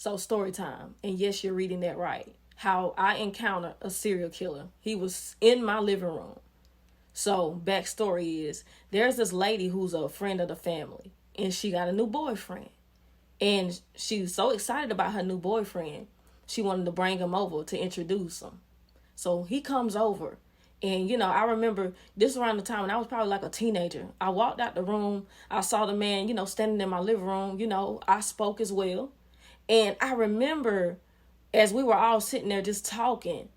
So story time. And yes, you're reading that right. How I encountered a serial killer. He was in my living room. So backstory is there's this lady who's a friend of the family and she got a new boyfriend. And she was so excited about her new boyfriend, she wanted to bring him over to introduce him. So he comes over. And, I remember this around the time when I was probably like a teenager. I walked out the room. I saw the man, standing in my living room. I spoke as well. And I remember as we were all sitting there just talking,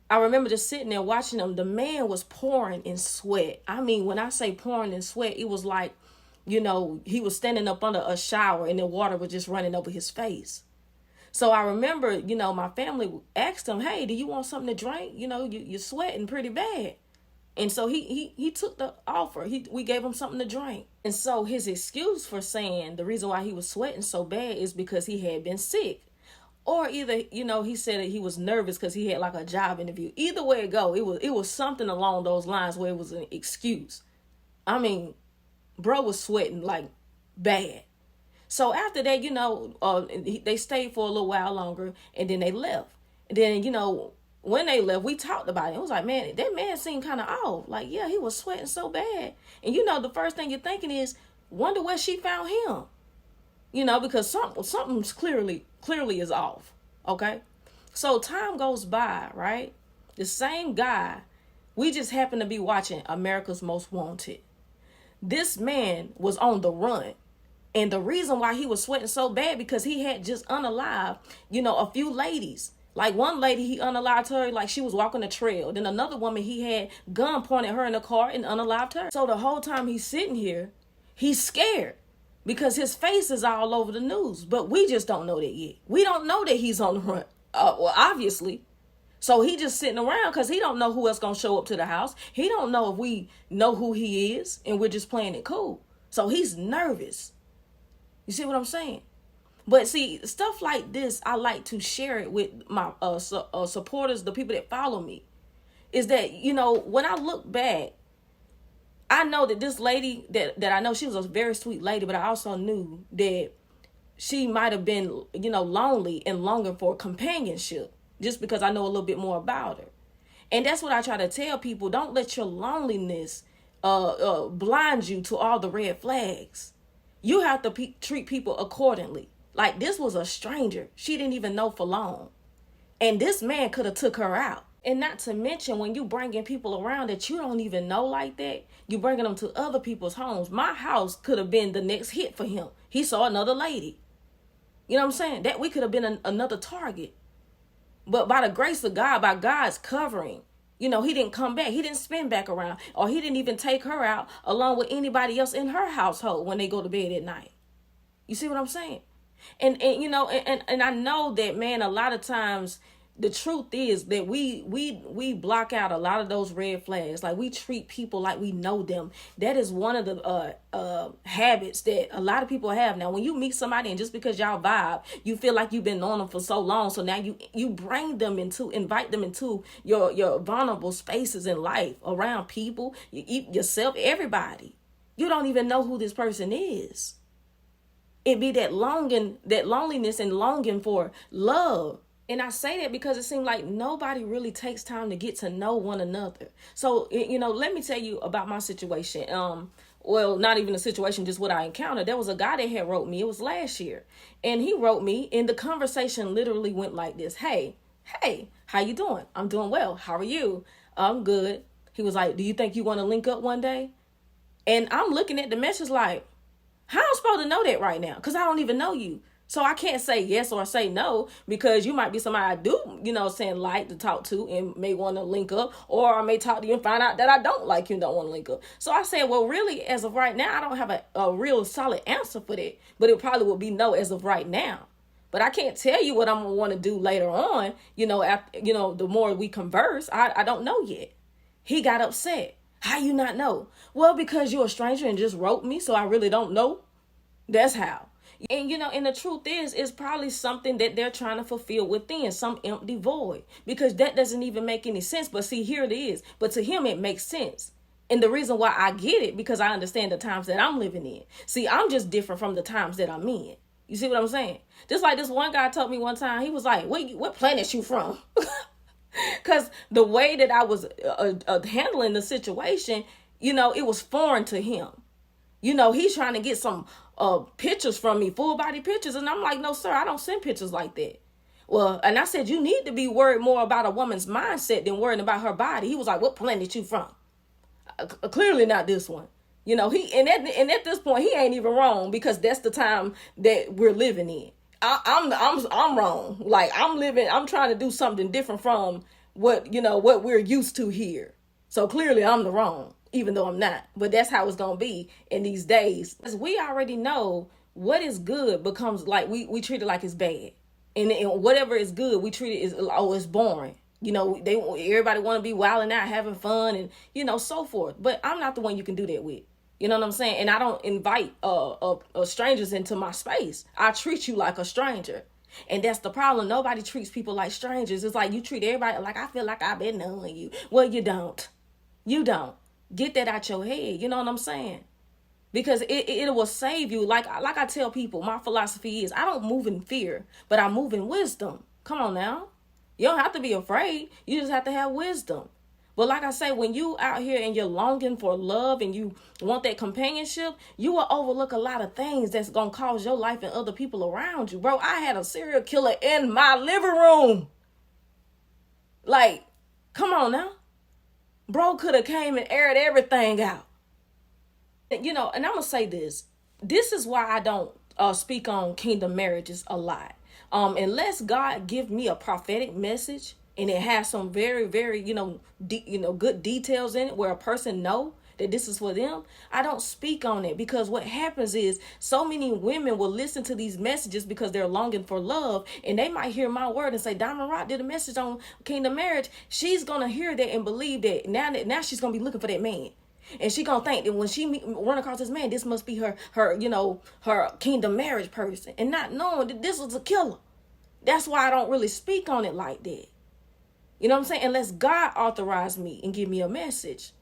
I remember just sitting there watching him. The man was pouring in sweat. I mean, when I say pouring in sweat, it was like, he was standing up under a shower and the water was just running over his face. So I remember, my family asked him, hey, do you want something to drink? You're sweating pretty bad. And so he took the offer. We gave him something to drink. And so his excuse for saying the reason why he was sweating so bad is because he had been sick. Or either, he said that he was nervous because he had like a job interview. Either way it go, it was something along those lines where it was an excuse. I mean, bro was sweating like bad. So after that, they stayed for a little while longer and then they left. And then, when they left, we talked about it. It was like, man, that man seemed kind of off. Like, yeah, he was sweating so bad. And, the first thing you're thinking is, wonder where she found him. Because something's clearly is off. Okay. So time goes by, right? The same guy, we just happened to be watching America's Most Wanted. This man was on the run. And the reason why he was sweating so bad because he had just unalived, a few ladies. Like one lady, he unalived her like she was walking the trail. Then another woman, he had gun pointed at her in the car and unalived her. So the whole time he's sitting here, he's scared because his face is all over the news. But we just don't know that yet. We don't know that he's on the run. Well, obviously. So he just sitting around because he don't know who else going to show up to the house. He don't know if we know who he is and we're just playing it cool. So he's nervous. You see what I'm saying? But see, stuff like this, I like to share it with my supporters, the people that follow me. Is that, when I look back, I know that this lady that I know, she was a very sweet lady, but I also knew that she might have been, lonely and longing for companionship just because I know a little bit more about her. And that's what I try to tell people. Don't let your loneliness blind you to all the red flags. You have to treat people accordingly. Like this was a stranger. She didn't even know for long. And this man could have took her out. And not to mention when you bringing people around that you don't even know like that, you bringing them to other people's homes. My house could have been the next hit for him. He saw another lady. You know what I'm saying? That we could have been another target. But by the grace of God, by God's covering, he didn't come back. He didn't spin back around. Or he didn't even take her out along with anybody else in her household when they go to bed at night. You see what I'm saying? And I know that, man, a lot of times the truth is that we block out a lot of those red flags. Like we treat people like we know them. That is one of the habits that a lot of people have. Now, when you meet somebody and just because y'all vibe, you feel like you've been knowing them for so long. So now you invite them into your vulnerable spaces in life around people, yourself, everybody. You don't even know who this person is. It be that loneliness and longing for love. And I say that because it seems like nobody really takes time to get to know one another. So, let me tell you about my situation. Well, not even a situation, just what I encountered. There was a guy that had wrote me. It was last year. And he wrote me, and the conversation literally went like this. Hey, how you doing? I'm doing well. How are you? I'm good. He was like, do you think you want to link up one day? And I'm looking at the message like, how am I supposed to know that right now? Because I don't even know you. So I can't say yes or say no because you might be somebody I do, like to talk to and may want to link up. Or I may talk to you and find out that I don't like you and don't want to link up. So I said, well, really, as of right now, I don't have a real solid answer for that. But it probably will be no as of right now. But I can't tell you what I'm going to want to do later on, after, the more we converse. I don't know yet. He got upset. How you not know? Well, because you're a stranger and just wrote me, so I really don't know. That's how. And, and the truth is, it's probably something that they're trying to fulfill within, some empty void, because that doesn't even make any sense. But see, here it is. But to him, it makes sense. And the reason why I get it, because I understand the times that I'm living in. See, I'm just different from the times that I'm in. You see what I'm saying? Just like this one guy told me one time, he was like, what planet you from? Because the way that I was handling the situation, it was foreign to him. He's trying to get some pictures from me, full body pictures. And I'm like, no, sir, I don't send pictures like that. Well, and I said, you need to be worried more about a woman's mindset than worrying about her body. He was like, what planet you from? Clearly not this one. At this point, he ain't even wrong, because that's the time that we're living in. I'm wrong. Like, I'm trying to do something different from what we're used to here. So clearly I'm the wrong, even though I'm not. But that's how it's gonna be in these days. As we already know, what is good becomes like we treat it like it's bad. And whatever is good, we treat it as, oh, it's boring. Everybody want to be wilding out, having fun, and so forth. But I'm not the one you can do that with. You know what I'm saying? And I don't invite strangers into my space. I treat you like a stranger. And that's the problem. Nobody treats people like strangers. It's like you treat everybody like, I feel like I've been knowing you. Well, you don't. You don't. Get that out your head. You know what I'm saying? Because it will save you. Like I tell people, my philosophy is, I don't move in fear, but I move in wisdom. Come on now. You don't have to be afraid. You just have to have wisdom. But like I say, when you out here and you're longing for love and you want that companionship, you will overlook a lot of things that's going to cause your life and other people around you. Bro, I had a serial killer in my living room. Like, come on now. Bro could have came and aired everything out. And I'm going to say this. This is why I don't speak on kingdom marriages a lot. Unless God give me a prophetic message, and it has some very, very, good details in it where a person know that this is for them, I don't speak on it. Because what happens is, so many women will listen to these messages because they're longing for love, and they might hear my word and say, Diamond Rock did a message on kingdom marriage. She's going to hear that and believe that now she's going to be looking for that man. And she going to think that when she run across this man, this must be her kingdom marriage person, and not knowing that this was a killer. That's why I don't really speak on it like that. You know what I'm saying? Unless God authorized me and give me a message.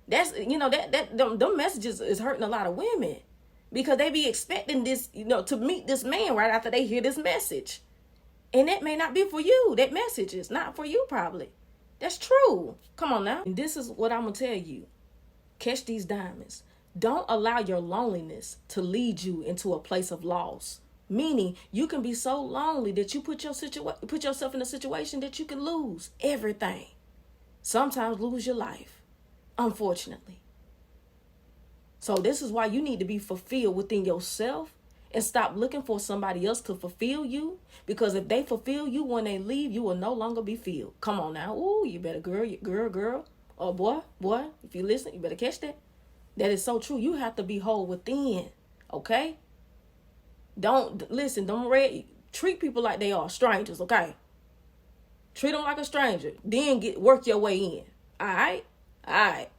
That's, them messages is hurting a lot of women, because they be expecting this, to meet this man right after they hear this message. And that may not be for you. That message is not for you, probably. That's true. Come on now. And this is what I'm going to tell you. Catch these diamonds. Don't allow your loneliness to lead you into a place of loss. Meaning, you can be so lonely that you put yourself in a situation that you can lose everything. Sometimes lose your life, unfortunately. So this is why you need to be fulfilled within yourself and stop looking for somebody else to fulfill you. Because if they fulfill you when they leave, you will no longer be filled. Come on now. Ooh, you better girl. Or boy, if you listen, you better catch that. That is so true. You have to be whole within. Okay? Don't treat people like they are strangers, okay? Treat them like a stranger. Then work your way in. All right?